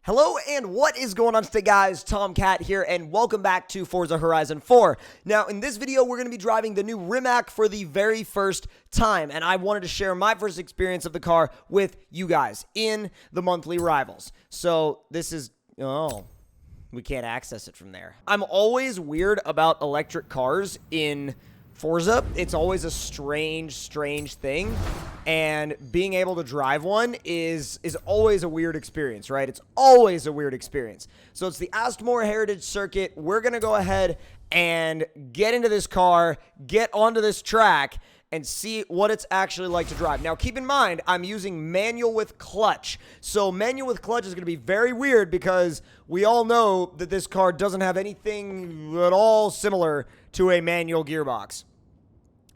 Hello and what is going on today, guys? Tomcat here and welcome back to Forza Horizon 4. Now in this video we're going to be driving the new Rimac for the very first time, and I wanted to share my first experience of the car with you guys in the monthly rivals. So this is, we can't access it from there. I'm always weird about electric cars in Forza. It's always a strange thing, and being able to drive one is always a weird experience, right? It's always a weird experience. So it's the Astmore Heritage Circuit. We're gonna go ahead and get into this car, get onto this track, and see what it's actually like to drive. Now, keep in mind, I'm using manual with clutch. So manual with clutch is gonna be very weird because we all know that this car doesn't have anything at all similar to a manual gearbox.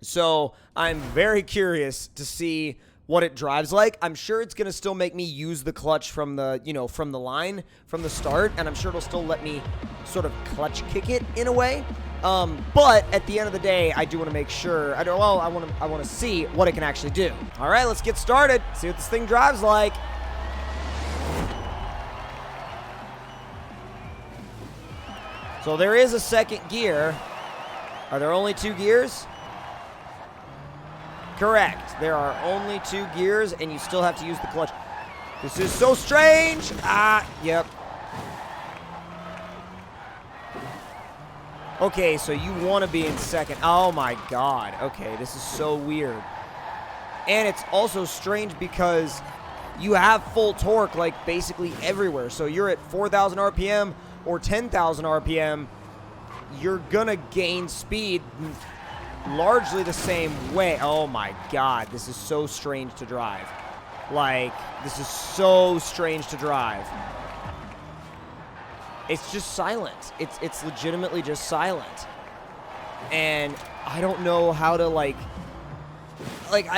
So I'm very curious to see what it drives like. I'm sure it's going to still make me use the clutch from the, from the line, from the start, and I'm sure it'll still let me sort of clutch kick it in a way. But at the end of the day, I do want to make sure, I want to see what it can actually do. All right, let's get started. See what this thing drives like. So there is a second gear. Are there only 2 gears? Correct. There are only 2 gears, and you still have to use the clutch. This is so strange. Yep. Okay, so you want to be in second. Oh, my God. Okay, this is so weird. And it's also strange because you have full torque, like, basically everywhere. So you're at 4,000 RPM or 10,000 RPM. You're going to gain speed largely the same way. Oh my God, this is so strange to drive. Like, this is so strange to drive. It's just silent. It's legitimately just silent. And I don't know how to I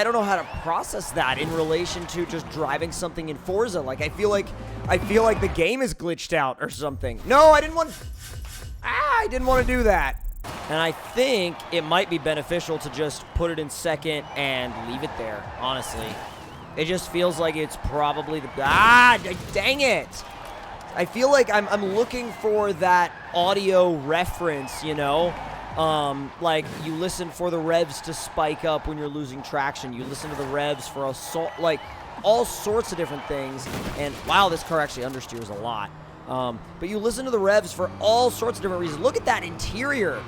don't know how to process that in relation to just driving something in Forza. Like, I feel like the game is glitched out or something. No, I didn't want to do that. And I think it might be beneficial to just put it in second and leave it there, honestly. It just feels like it's probably the... dang it! I feel like I'm looking for that audio reference, like, you listen for the revs to spike up when you're losing traction. You listen to the revs for all sorts of different things. And, wow, this car actually understeers a lot. But you listen to the revs for all sorts of different reasons. Look at that interior.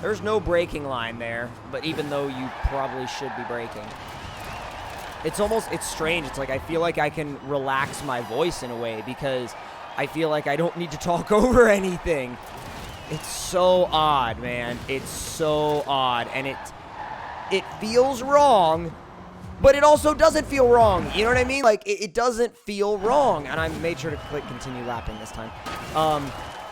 There's no braking line there, but even though you probably should be braking. It's strange. It's like I feel like I can relax my voice in a way because I feel like I don't need to talk over anything. It's so odd, man. It's so odd. And it feels wrong, but it also doesn't feel wrong. You know what I mean? Like, it doesn't feel wrong. And I made sure to click continue lapping this time.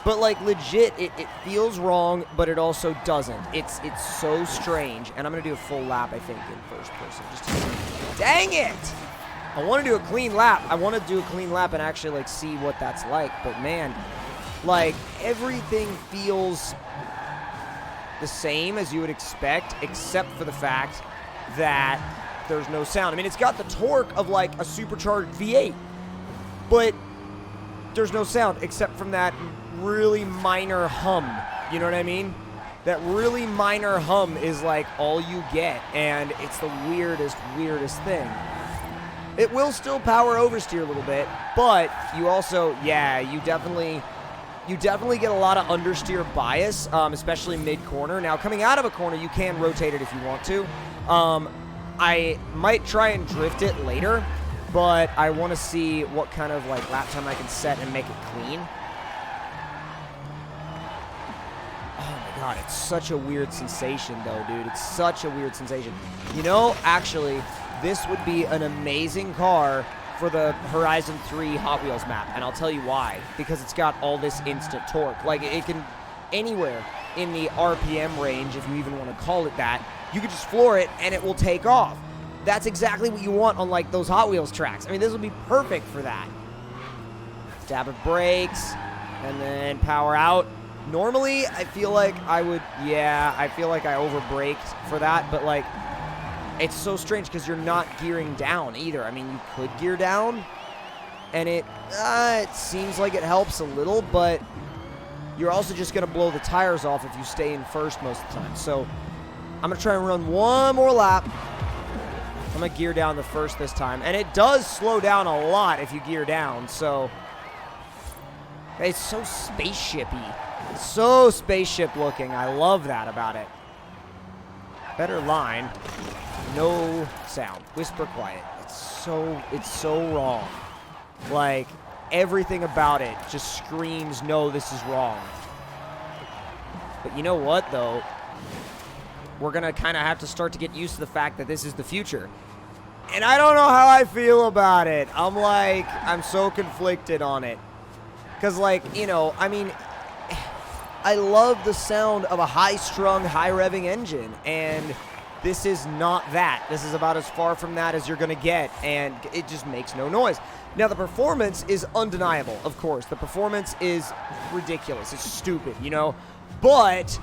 But, like, legit, it feels wrong, but it also doesn't. It's so strange. And I'm going to do a full lap, I think, in first person. Dang it! I want to do a clean lap. I want to do a clean lap and actually, like, see what that's like. But, man, like, everything feels the same as you would expect, except for the fact that there's no sound. I mean, it's got the torque of, like, a supercharged V8. But there's no sound except from that really minor hum. You know what I mean? That really minor hum is like all you get, and it's the weirdest thing. It will still power oversteer a little bit, but you also, you definitely get a lot of understeer bias, especially mid-corner. Now, coming out of a corner, you can rotate it if you want to. I might try and drift it later, but I want to see what kind of like lap time I can set and make it clean. Oh my God, it's such a weird sensation though, dude. It's such a weird sensation. Actually, this would be an amazing car for the Horizon 3 Hot Wheels map, and I'll tell you why. Because it's got all this instant torque. Like, it can, anywhere in the RPM range, if you even want to call it that, you can just floor it and it will take off. That's exactly what you want on, like, those Hot Wheels tracks. I mean, this would be perfect for that. Dab of brakes, and then power out. Normally, I feel like I over-braked for that, but, like, it's so strange because you're not gearing down either. I mean, you could gear down, and it seems like it helps a little, but you're also just going to blow the tires off if you stay in first most of the time. So I'm going to try and run one more lap. I'm going to gear down the first this time, and it does slow down a lot if you gear down, so it's so spaceship-y. It's so spaceship looking. I love that about it. Better line. No sound. Whisper quiet. It's so wrong. Like, everything about it just screams, no, this is wrong. But you know what, though? We're going to kind of have to start to get used to the fact that this is the future. And I don't know how I feel about it. I'm so conflicted on it. Because, like, you know, I mean, I love the sound of a high-strung, high-revving engine, and this is not that. This is about as far from that as you're going to get, and it just makes no noise. Now, the performance is undeniable, of course. The performance is ridiculous. It's stupid, you know? But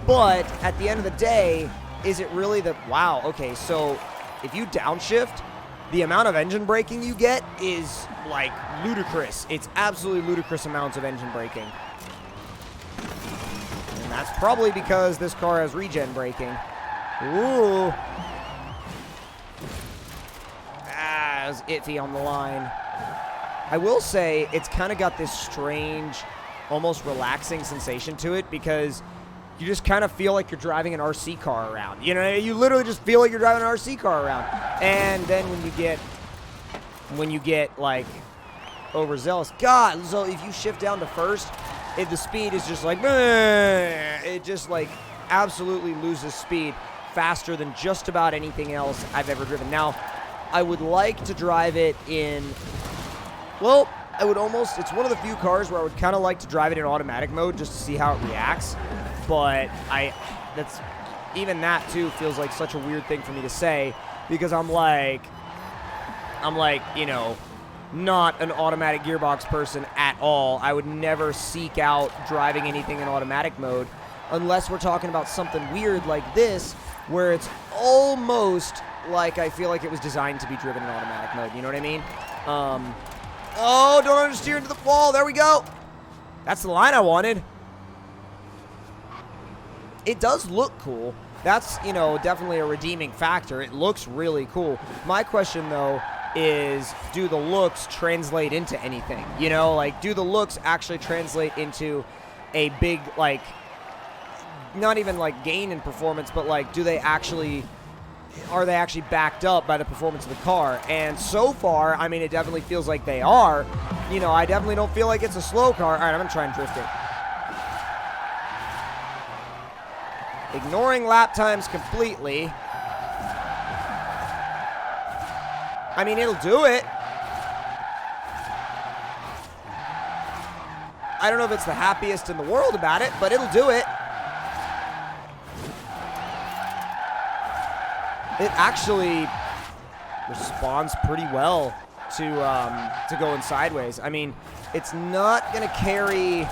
at the end of the day, is it really the... Wow, okay, so if you downshift, the amount of engine braking you get is, like, ludicrous. It's absolutely ludicrous amounts of engine braking. And that's probably because this car has regen braking. Ooh. It was iffy on the line. I will say it's kind of got this strange, almost relaxing sensation to it because you just kind of feel like you're driving an RC car around. You know, you literally just feel like you're driving an RC car around. And then when you get like overzealous, God, so if you shift down to first, the speed is just like, it just like absolutely loses speed faster than just about anything else I've ever driven. Now, I would like to drive it in, well, it's one of the few cars where I would kind of like to drive it in automatic mode just to see how it reacts. But even that too feels like such a weird thing for me to say because I'm like, you know, not an automatic gearbox person at all. I would never seek out driving anything in automatic mode unless we're talking about something weird like this where it's almost like I feel like it was designed to be driven in automatic mode. You know what I mean? Oh, don't understeer into the wall. There we go. That's the line I wanted. It does look cool. That's, you know, definitely a redeeming factor. It looks really cool. My question, though, is do the looks translate into anything? You know, like, do the looks actually translate into a big, like, not even, like, gain in performance, but, like, are they actually backed up by the performance of the car? And so far, I mean, it definitely feels like they are. You know, I definitely don't feel like it's a slow car. All right, I'm going to try and drift it. Ignoring lap times completely. I mean, it'll do it. I don't know if it's the happiest in the world about it, but it'll do it. It actually responds pretty well to going sideways. I mean, it's not going to carry...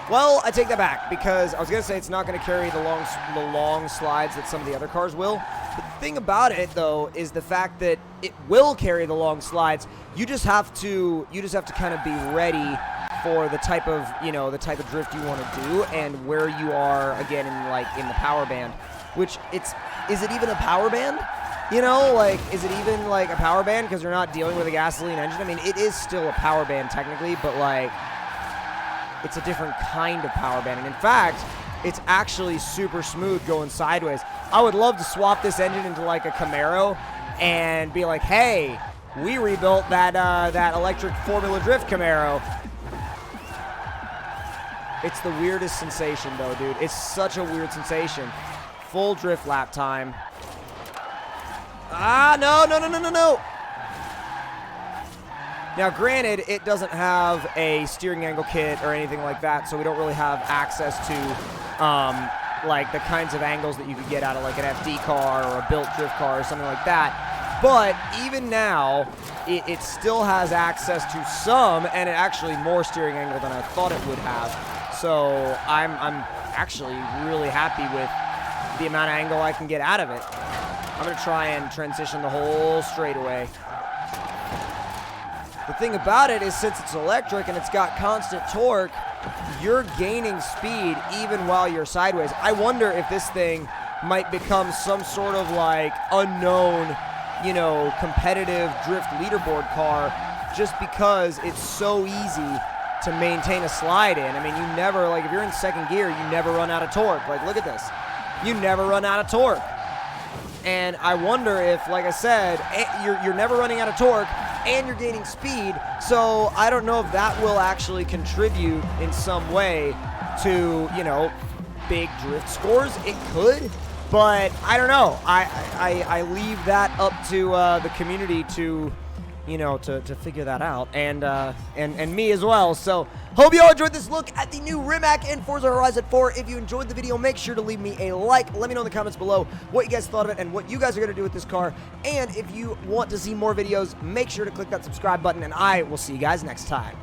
Well, I take that back because I was going to say it's not going to carry the long slides that some of the other cars will. The thing about it, though, is the fact that it will carry the long slides. You just have to kind of be ready for the type of drift you want to do and where you are again in the power band. Which is it even a power band? You know, like, is it even like a power band because you're not dealing with a gasoline engine? I mean, it is still a power band technically, but like, it's a different kind of power band. And in fact, it's actually super smooth going sideways. I would love to swap this engine into like a Camaro and be like, hey, we rebuilt that electric Formula Drift Camaro. It's the weirdest sensation though, dude. It's such a weird sensation. Full drift lap time. Ah, no. Now, granted, it doesn't have a steering angle kit or anything like that, so we don't really have access to, like, the kinds of angles that you could get out of, like, an FD car or a built drift car or something like that. But even now, it still has access to some, and actually more steering angle than I thought it would have. So I'm actually really happy with the amount of angle I can get out of it. I'm going to try and transition the whole straightaway. The thing about it is since it's electric and it's got constant torque, you're gaining speed even while you're sideways. I wonder if this thing might become some sort of like unknown, you know, competitive drift leaderboard car just because it's so easy to maintain a slide in. I mean, you never, like if you're in second gear, you never run out of torque. Like look at this. You never run out of torque. And I wonder if, like I said, you're never running out of torque and you're gaining speed. So I don't know if that will actually contribute in some way to, you know, big drift scores. It could, but I don't know. I leave that up to the community to, you know, to figure that out, and me as well. So hope you all enjoyed this look at the new Rimac and Forza Horizon 4. If you enjoyed the video, make sure to leave me a like. Let me know in the comments below what you guys thought of it and what you guys are going to do with this car. And if you want to see more videos, make sure to click that subscribe button, and I will see you guys next time.